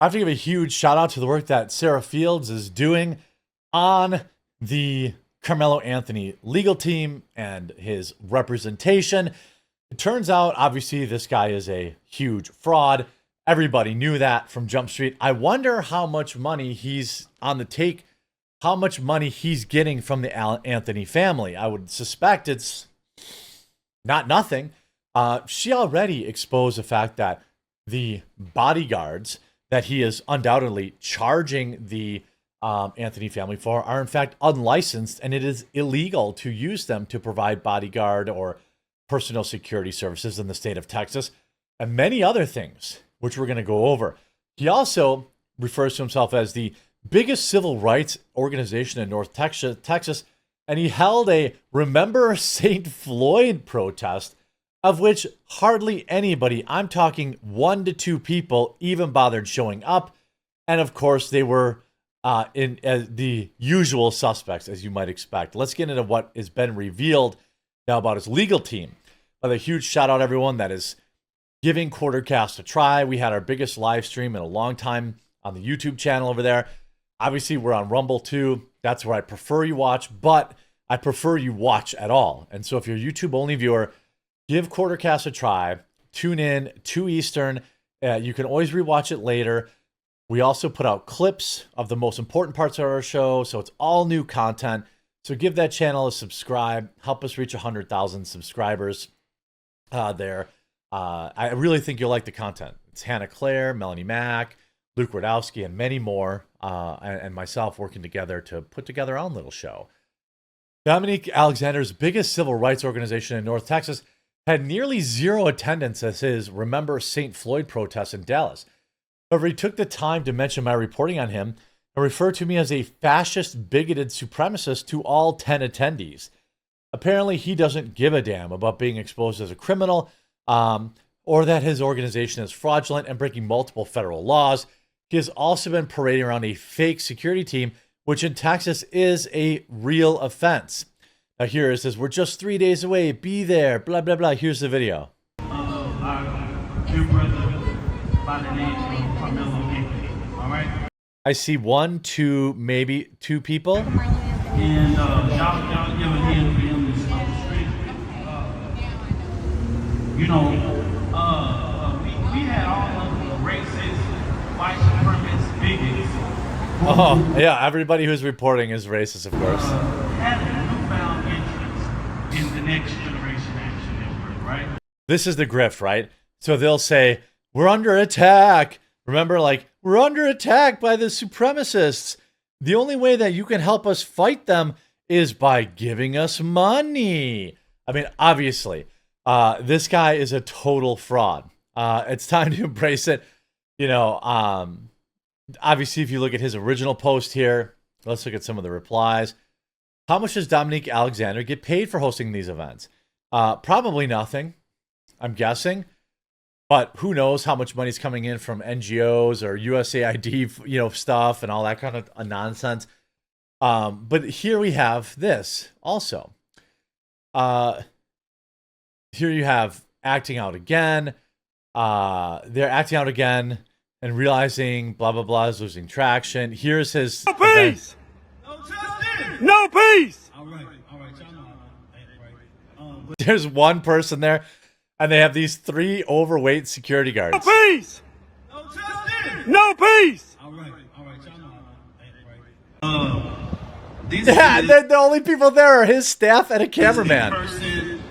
I have to give a huge shout out to the work that Sarah Fields is doing on the Carmelo Anthony legal team and his representation. It turns out, obviously, this guy is a huge fraud. Everybody knew that from Jump Street. I wonder how much money he's on the take, how much money he's getting from the Anthony family. I would suspect it's not nothing. She already exposed the fact that the bodyguards that he is undoubtedly charging the Anthony family for are in fact unlicensed, and it is illegal to use them to provide bodyguard or personal security services in the state of Texas, and many other things, which we're going to go over. He also refers to himself as the biggest civil rights organization in North Texas, and he held a Remember St. Floyd protest, of which hardly anybody, I'm talking 1 to 2 people, even bothered showing up. And of course, they were in the usual suspects, as you might expect. Let's get into what has been revealed now about his legal team. A huge shout out, everyone that is giving Quartercast a try. We had our biggest live stream in a long time on the YouTube channel over there. Obviously, we're on Rumble too. That's where I prefer you watch, but I prefer you watch at all. And so if you're a YouTube only viewer, give Quartercast a try. Tune in 2 Eastern. You can always rewatch it later. We also put out clips of the most important parts of our show, so it's all new content. So give that channel a subscribe. Help us reach 100,000 subscribers there. I really think you'll like the content. It's Hannah Claire, Melanie Mack, Luke Radowski, and many more, and myself working together to put together our own little show. Dominique Alexander's biggest civil rights organization in North Texas had nearly 0 attendance at his Remember St. Floyd protest in Dallas. However, he took the time to mention my reporting on him and refer to me as a fascist, bigoted supremacist to all 10 attendees. Apparently, he doesn't give a damn about being exposed as a criminal, or that his organization is fraudulent and breaking multiple federal laws. He has also been parading around a fake security team, which in Texas is a real offense. Now here it says, we're just 3 days away, be there, blah, blah, blah. Here's the video. Our dear brother by the name of Karmelo, all right? I see 1, 2, maybe 2 people. And y'all give a hand for him on the street. You know, we had all of the racist, white supremacist bigots. Oh, yeah, everybody who's reporting is racist, of course. Had a newfound interest in the Next Generation Action Network, right? This is the grift, right? So they'll say, we're under attack. Remember, like, we're under attack by the supremacists. The only way that you can help us fight them is by giving us money. I mean, obviously, this guy is a total fraud. It's time to embrace it. You know, obviously, if you look at his original post here, let's look at some of the replies. How much does Dominique Alexander get paid for hosting these events? Probably nothing, I'm guessing. But who knows how much money's coming in from NGOs or USAID, stuff and all that kind of nonsense. But here we have this also. Here you have acting out again. They're acting out again and realizing blah, blah, blah is losing traction. Here's his... No peace! No peace! All right, y'all know. There's one person there, and they have these 3 overweight security guards. No peace! No peace! All right, y'all know. Yeah, the only people there are his staff and a cameraman. Person,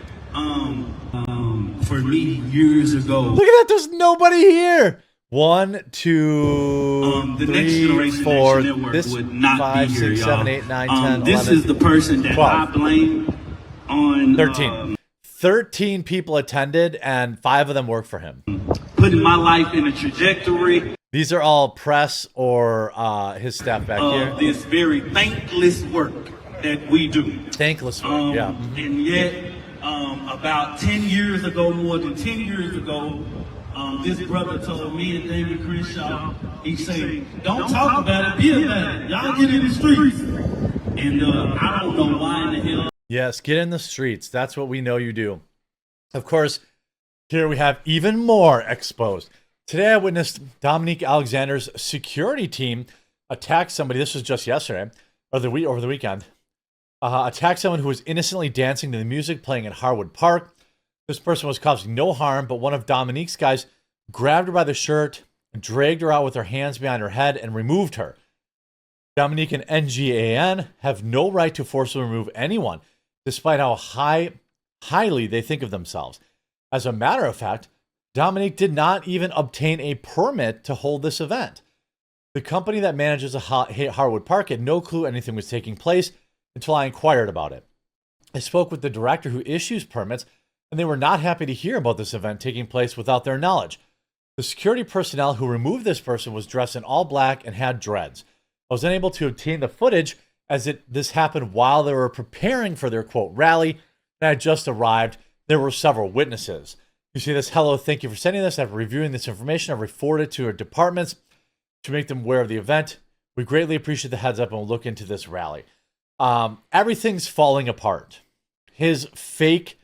for me years ago. Look at that, there's nobody here. 1, 2, The Next 3, Generation 4, Action Network this would not 5, be here, 6, 7, 8, 9, 10, this 11, is the person that 12. I blame on 13. 13 people attended, and 5 of them work for him. Putting my life in a trajectory. These are all press or his staff back here. This very thankless work that we do. Thankless work, yeah. And yet, about 10 years ago, more than 10 years ago, this brother told me and David Crenshaw, he said, don't talk about it, be about it. Y'all get in the streets. And I don't know why in the hell. Yes, get in the streets. That's what we know you do. Of course, here we have even more exposed. Today, I witnessed Dominique Alexander's security team attack somebody. This was just yesterday, or over the weekend. Attack someone who was innocently dancing to the music playing in Harwood Park. This person was causing no harm, but one of Dominique's guys grabbed her by the shirt, dragged her out with her hands behind her head, and removed her. Dominique and NGAN have no right to forcibly remove anyone, despite how highly they think of themselves. As a matter of fact, Dominique did not even obtain a permit to hold this event. The company that manages Harwood Park had no clue anything was taking place until I inquired about it. I spoke with the director who issues permits, and they were not happy to hear about this event taking place without their knowledge. The security personnel who removed this person was dressed in all black and had dreads. I was unable to obtain the footage as this happened while they were preparing for their, quote, rally, and I had just arrived. There were several witnesses. You see this? Hello, thank you for sending this. After reviewing this information, I've forwarded it to our departments to make them aware of the event. We greatly appreciate the heads up and we'll look into this rally. Everything's falling apart. His fake,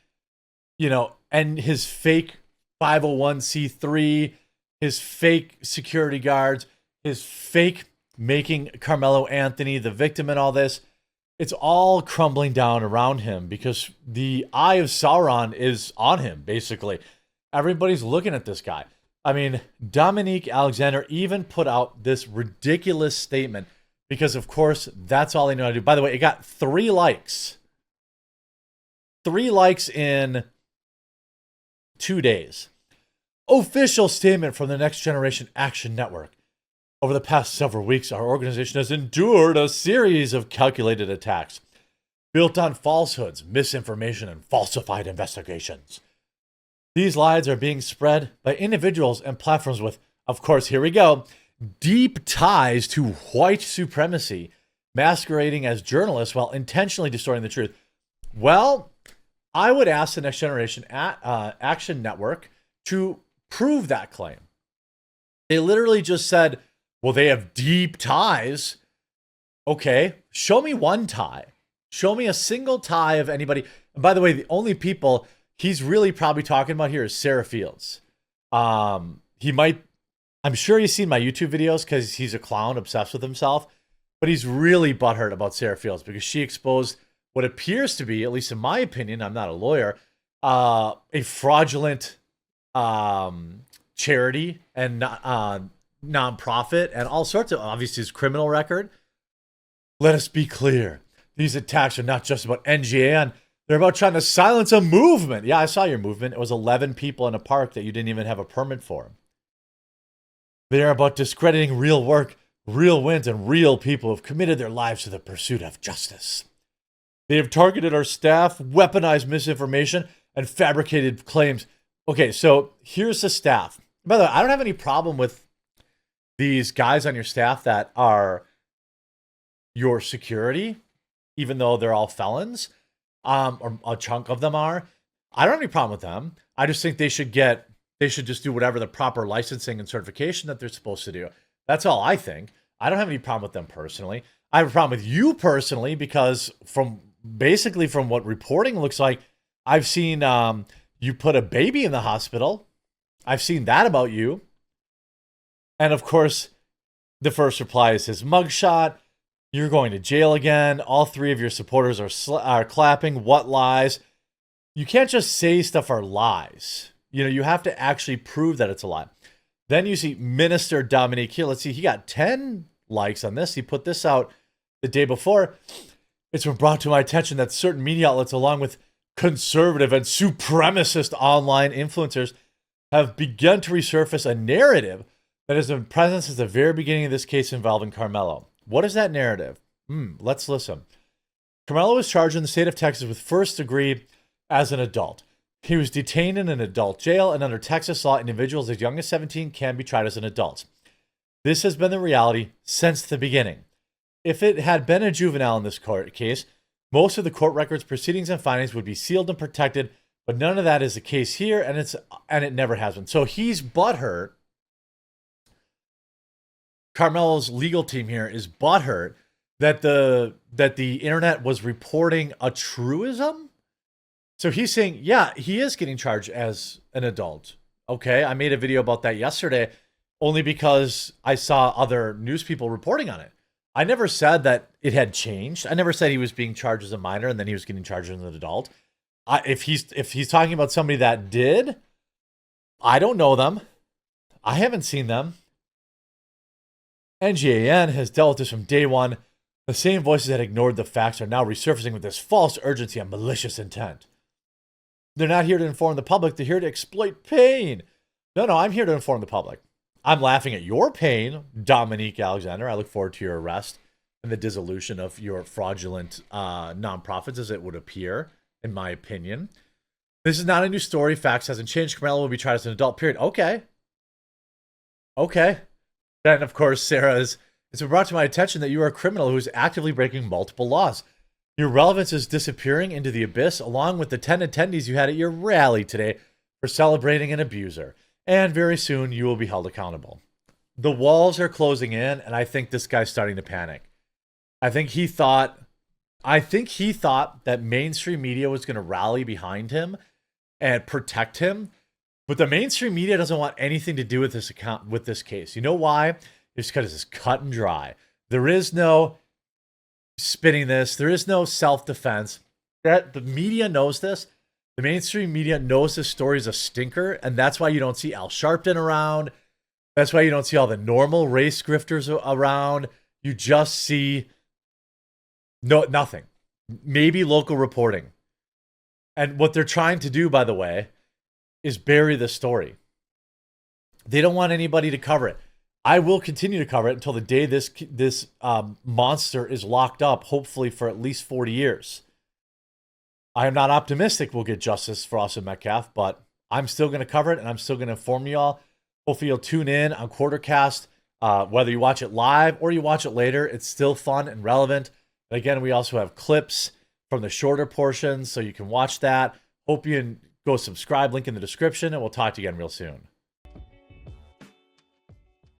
and his fake 501c3, his fake security guards, his fake making Karmelo Anthony the victim in all this. It's all crumbling down around him because the eye of Sauron is on him, basically. Everybody's looking at this guy. I mean, Dominique Alexander even put out this ridiculous statement because, of course, that's all they know how to do. By the way, it got 3 likes. 3 likes in 2 days. Official statement from the Next Generation Action Network. Over the past several weeks, our organization has endured a series of calculated attacks built on falsehoods, misinformation, and falsified investigations. These lies are being spread by individuals and platforms with, of course, here we go, deep ties to white supremacy, masquerading as journalists while intentionally distorting the truth. Well, I would ask the Next Generation Action Network to prove that claim. They literally just said, well, they have deep ties. Okay, show me one tie. Show me a single tie of anybody. And by the way, the only people he's really probably talking about here is Sarah Fields. I'm sure he's seen my YouTube videos because he's a clown obsessed with himself, but he's really butthurt about Sarah Fields because she exposed what appears to be, at least in my opinion, I'm not a lawyer, a fraudulent charity and nonprofit and all sorts of, obviously, his criminal record. Let us be clear. These attacks are not just about NGN. They're about trying to silence a movement. Yeah, I saw your movement. It was 11 people in a park that you didn't even have a permit for. They are about discrediting real work, real wins, and real people who have committed their lives to the pursuit of justice. They have targeted our staff, weaponized misinformation, and fabricated claims. Okay, so here's the staff. By the way, I don't have any problem with these guys on your staff that are your security, even though they're all felons. Or a chunk of them are. I don't have any problem with them. I just think they should just do whatever the proper licensing and certification that they're supposed to do. That's all I think. I don't have any problem with them personally. I have a problem with you personally because from what reporting looks like, I've seen you put a baby in the hospital. I've seen that about you. And of course, the first reply is his mugshot. You're going to jail again. All 3 of your supporters are clapping. What lies? You can't just say stuff are lies. You have to actually prove that it's a lie. Then you see Minister Dominique here. Let's see. He got 10 likes on this. He put this out the day before. It's been brought to my attention that certain media outlets, along with conservative and supremacist online influencers, have begun to resurface a narrative that has been present since the very beginning of this case involving Karmelo. What is that narrative? Let's listen. Karmelo was charged in the state of Texas with first degree as an adult. He was detained in an adult jail, and under Texas law, individuals as young as 17 can be tried as an adult. This has been the reality since the beginning. If it had been a juvenile in this court case, most of the court records, proceedings, and findings would be sealed and protected, but none of that is the case here, and it never has been. So he's butthurt. Karmelo's legal team here is butthurt that the internet was reporting a truism. So he's saying, yeah, he is getting charged as an adult. Okay, I made a video about that yesterday. only because I saw other news people reporting on it. I never said that it had changed. I never said he was being charged as a minor and then he was getting charged as an adult. If he's talking about somebody that did, I don't know them. I haven't seen them. NGAN has dealt with this from day one. The same voices that ignored the facts are now resurfacing with this false urgency and malicious intent. They're not here to inform the public. They're here to exploit pain. No, I'm here to inform the public. I'm laughing at your pain, Dominique Alexander. I look forward to your arrest and the dissolution of your fraudulent nonprofits, as it would appear, in my opinion. This is not a new story. Facts hasn't changed. Karmelo will be tried as an adult, period. Okay. Then, of course, Sarah is, it's been brought to my attention that you are a criminal who is actively breaking multiple laws. Your relevance is disappearing into the abyss, along with the 10 attendees you had at your rally today for celebrating an abuser. And very soon, you will be held accountable. The walls are closing in, and I think this guy's starting to panic. I think he thought that mainstream media was going to rally behind him and protect him. But the mainstream media doesn't want anything to do with this case. You know why? It's because it's cut and dry. There is no spinning this. There is no self-defense. That the media knows this. The mainstream media knows this story is a stinker, and that's why you don't see Al Sharpton around. That's why you don't see all the normal race grifters around. You just see nothing. Maybe local reporting. And what they're trying to do, by the way, is bury the story. They don't want anybody to cover it. I will continue to cover it until the day this monster is locked up, hopefully for at least 40 years. I am not optimistic we'll get justice for Austin Metcalf, but I'm still going to cover it, and I'm still going to inform you all. Hopefully you'll tune in on Quartercast. Whether you watch it live or you watch it later, it's still fun and relevant. And again, we also have clips from the shorter portions, so you can watch that. Hope you go subscribe, link in the description, and we'll talk to you again real soon.